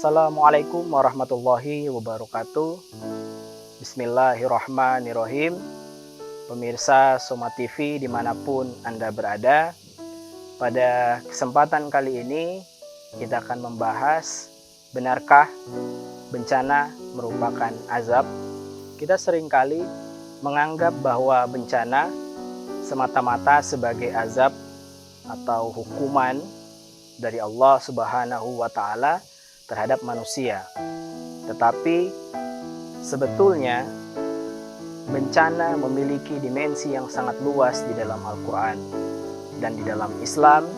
Assalamualaikum warahmatullahi wabarakatuh. Bismillahirrahmanirrahim. Pemirsa Soma TV dimanapun Anda berada, pada kesempatan kali ini kita akan membahas, benarkah bencana merupakan azab? Kita seringkali menganggap bahwa bencana semata-mata sebagai azab atau hukuman dari Allah Subhanahu wa Ta'ala terhadap manusia. Tetapi sebetulnya bencana memiliki dimensi yang sangat luas di dalam Al-Quran. Dan di dalam Islam,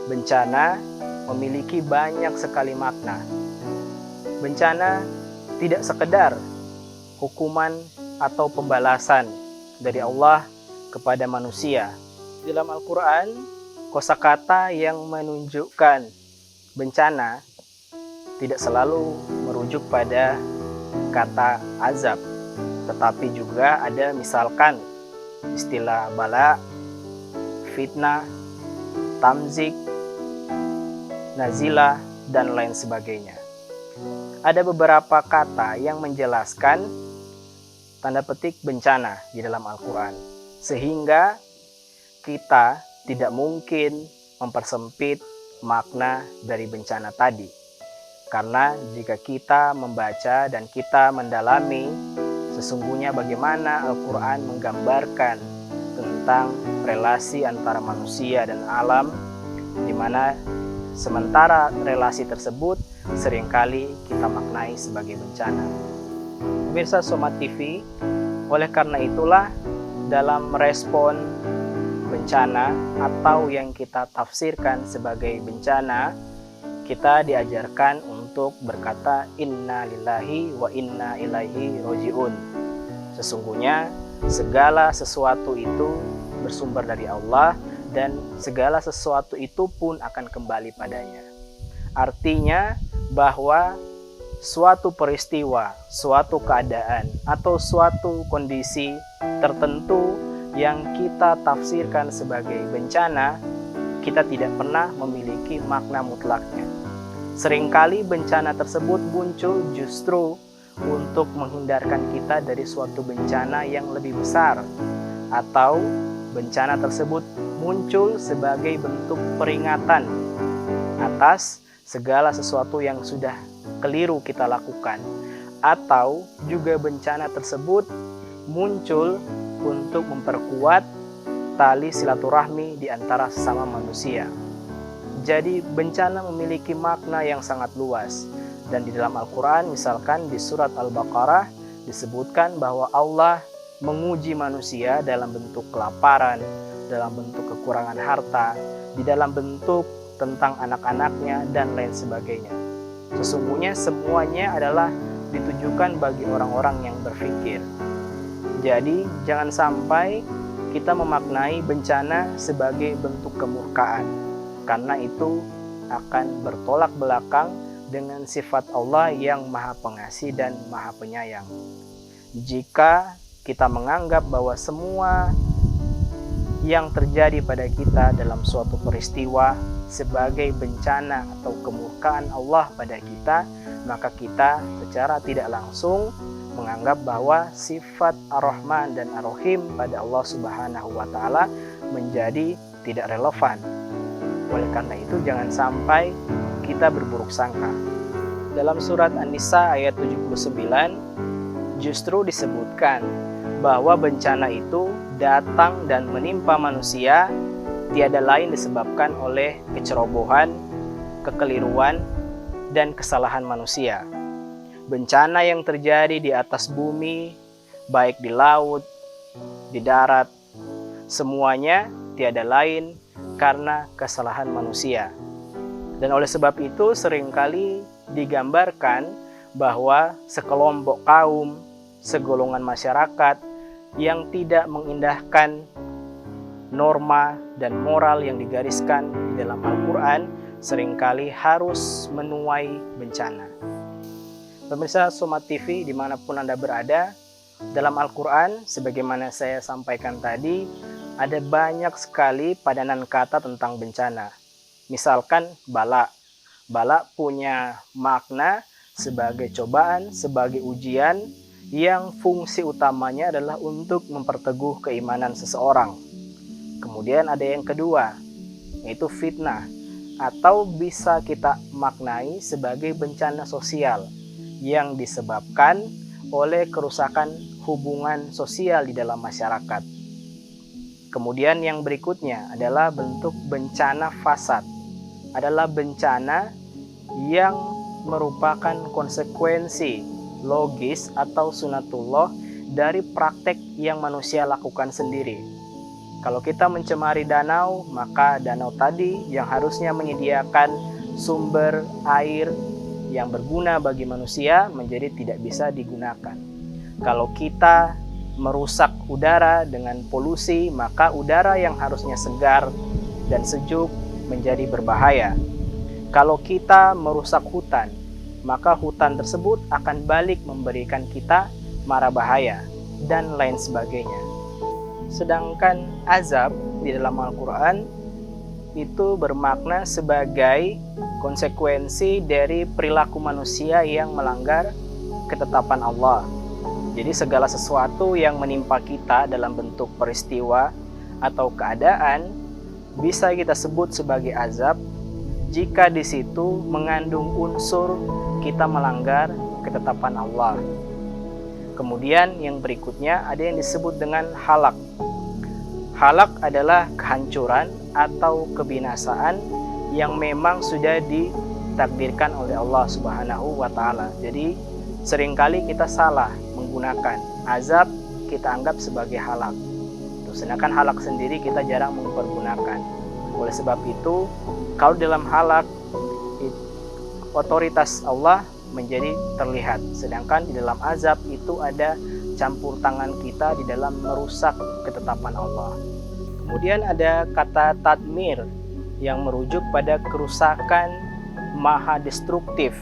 bencana memiliki banyak sekali makna. Bencana tidak sekedar hukuman atau pembalasan dari Allah kepada manusia. Di dalam Al-Quran, kosakata yang menunjukkan bencana tidak selalu merujuk pada kata azab, tetapi juga ada misalkan istilah bala, fitnah, tamzik, nazilah, dan lain sebagainya. Ada beberapa kata yang menjelaskan tanda petik bencana di dalam Al-Quran, sehingga kita tidak mungkin mempersempit makna dari bencana tadi. Karena jika kita membaca dan kita mendalami sesungguhnya bagaimana Al-Quran menggambarkan tentang relasi antara manusia dan alam, di mana sementara relasi tersebut seringkali kita maknai sebagai bencana. Pemirsa Soma TV, oleh karena itulah dalam merespon bencana atau yang kita tafsirkan sebagai bencana, kita diajarkan untuk berkata inna lillahi wa inna ilaihi roji'un. Sesungguhnya segala sesuatu itu bersumber dari Allah dan segala sesuatu itu pun akan kembali padanya. Artinya bahwa suatu peristiwa, suatu keadaan atau suatu kondisi tertentu yang kita tafsirkan sebagai bencana, kita tidak pernah memiliki makna mutlaknya. Seringkali bencana tersebut muncul justru untuk menghindarkan kita dari suatu bencana yang lebih besar, atau bencana tersebut muncul sebagai bentuk peringatan atas segala sesuatu yang sudah keliru kita lakukan, atau juga bencana tersebut muncul untuk memperkuat tali silaturahmi di antara sesama manusia. Jadi bencana memiliki makna yang sangat luas. Dan di dalam Al-Quran, misalkan di surat Al-Baqarah disebutkan bahwa Allah menguji manusia dalam bentuk kelaparan, dalam bentuk kekurangan harta, di dalam bentuk tentang anak-anaknya dan lain sebagainya. Sesungguhnya semuanya adalah ditujukan bagi orang-orang yang berpikir. Jadi jangan sampai kita memaknai bencana sebagai bentuk kemurkaan, karena itu akan bertolak belakang dengan sifat Allah yang Maha Pengasih dan Maha Penyayang. Jika kita menganggap bahwa semua yang terjadi pada kita dalam suatu peristiwa sebagai bencana atau kemurkaan Allah pada kita, maka kita secara tidak langsung menganggap bahwa sifat Ar-Rahman dan Ar-Rahim pada Allah Subhanahu wa Ta'ala menjadi tidak relevan. Oleh karena itu jangan sampai kita berburuk sangka. Dalam surat An-Nisa ayat 79 justru disebutkan bahwa bencana itu datang dan menimpa manusia tiada lain disebabkan oleh kecerobohan, kekeliruan, dan kesalahan manusia. Bencana yang terjadi di atas bumi, baik di laut, di darat, semuanya tiada lain karena kesalahan manusia. Dan oleh sebab itu seringkali digambarkan bahwa sekelompok kaum, segolongan masyarakat yang tidak mengindahkan norma dan moral yang digariskan di dalam Al-Quran seringkali harus menuai bencana. Pemirsa Soma TV dimanapun Anda berada, dalam Al-Quran sebagaimana saya sampaikan tadi, ada banyak sekali padanan kata tentang bencana. Misalkan bala. Bala punya makna sebagai cobaan, sebagai ujian yang fungsi utamanya adalah untuk memperteguh keimanan seseorang. Kemudian ada yang kedua, yaitu fitnah, atau bisa kita maknai sebagai bencana sosial yang disebabkan oleh kerusakan hubungan sosial di dalam masyarakat. Kemudian yang berikutnya adalah bentuk bencana fasad, adalah bencana yang merupakan konsekuensi logis atau sunatullah dari praktek yang manusia lakukan sendiri. Kalau kita mencemari danau, maka danau tadi yang harusnya menyediakan sumber air yang berguna bagi manusia menjadi tidak bisa digunakan. Kalau kita merusak udara dengan polusi, maka udara yang harusnya segar dan sejuk menjadi berbahaya. Kalau kita merusak hutan, maka hutan tersebut akan balik memberikan kita mara bahaya dan lain sebagainya. Sedangkan azab di dalam Al-Quran itu bermakna sebagai konsekuensi dari perilaku manusia yang melanggar ketetapan Allah. Jadi segala sesuatu yang menimpa kita dalam bentuk peristiwa atau keadaan bisa kita sebut sebagai azab jika di situ mengandung unsur kita melanggar ketetapan Allah. Kemudian yang berikutnya ada yang disebut dengan halak. Halak adalah kehancuran atau kebinasaan yang memang sudah ditakdirkan oleh Allah Subhanahu wa Ta'ala. Jadi seringkali kita salah menggunakan azab, kita anggap sebagai halak. Sedangkan halak sendiri kita jarang mempergunakan. Oleh sebab itu, kalau dalam halak otoritas Allah menjadi terlihat, sedangkan di dalam azab itu ada campur tangan kita di dalam merusak ketetapan Allah. Kemudian ada kata tadmir yang merujuk pada kerusakan maha destruktif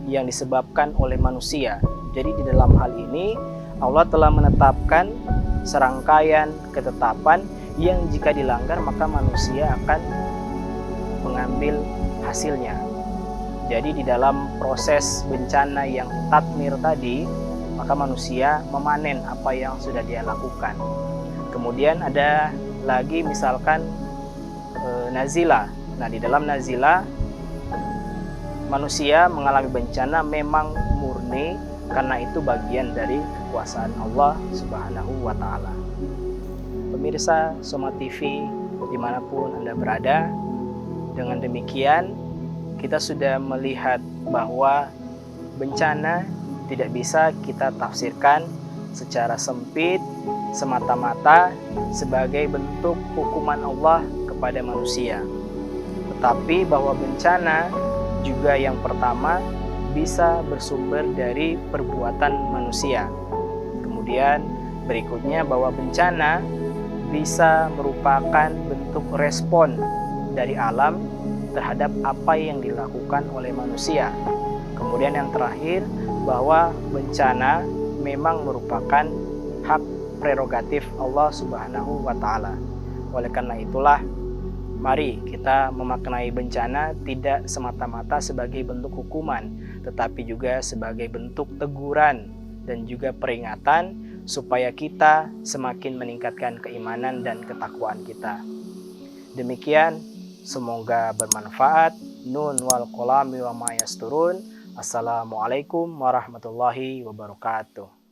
yang disebabkan oleh manusia. Jadi di dalam hal ini Allah telah menetapkan serangkaian ketetapan yang jika dilanggar maka manusia akan mengambil hasilnya. Jadi di dalam proses bencana yang tadmir tadi, maka manusia memanen apa yang sudah dia lakukan. Kemudian ada lagi misalkan nazilah. Nah, di dalam nazilah manusia mengalami bencana memang murni karena itu bagian dari kekuasaan Allah Subhanahu wa Ta'ala. Pemirsa Soma TV dimanapun Anda berada, dengan demikian kita sudah melihat bahwa bencana tidak bisa kita tafsirkan secara sempit semata-mata sebagai bentuk hukuman Allah kepada manusia. Tetapi bahwa bencana juga yang pertama bisa bersumber dari perbuatan manusia. Kemudian berikutnya bahwa bencana bisa merupakan bentuk respon dari alam terhadap apa yang dilakukan oleh manusia. Kemudian yang terakhir, bahwa bencana memang merupakan hak prerogatif Allah Subhanahu wa Ta'ala. Oleh karena itulah, mari kita memaknai bencana tidak semata-mata sebagai bentuk hukuman, tetapi juga sebagai bentuk teguran dan juga peringatan supaya kita semakin meningkatkan keimanan dan ketakwaan kita. Demikian, semoga bermanfaat. Nun wal qalami wa ma yasturun. Assalamualaikum warahmatullahi wabarakatuh.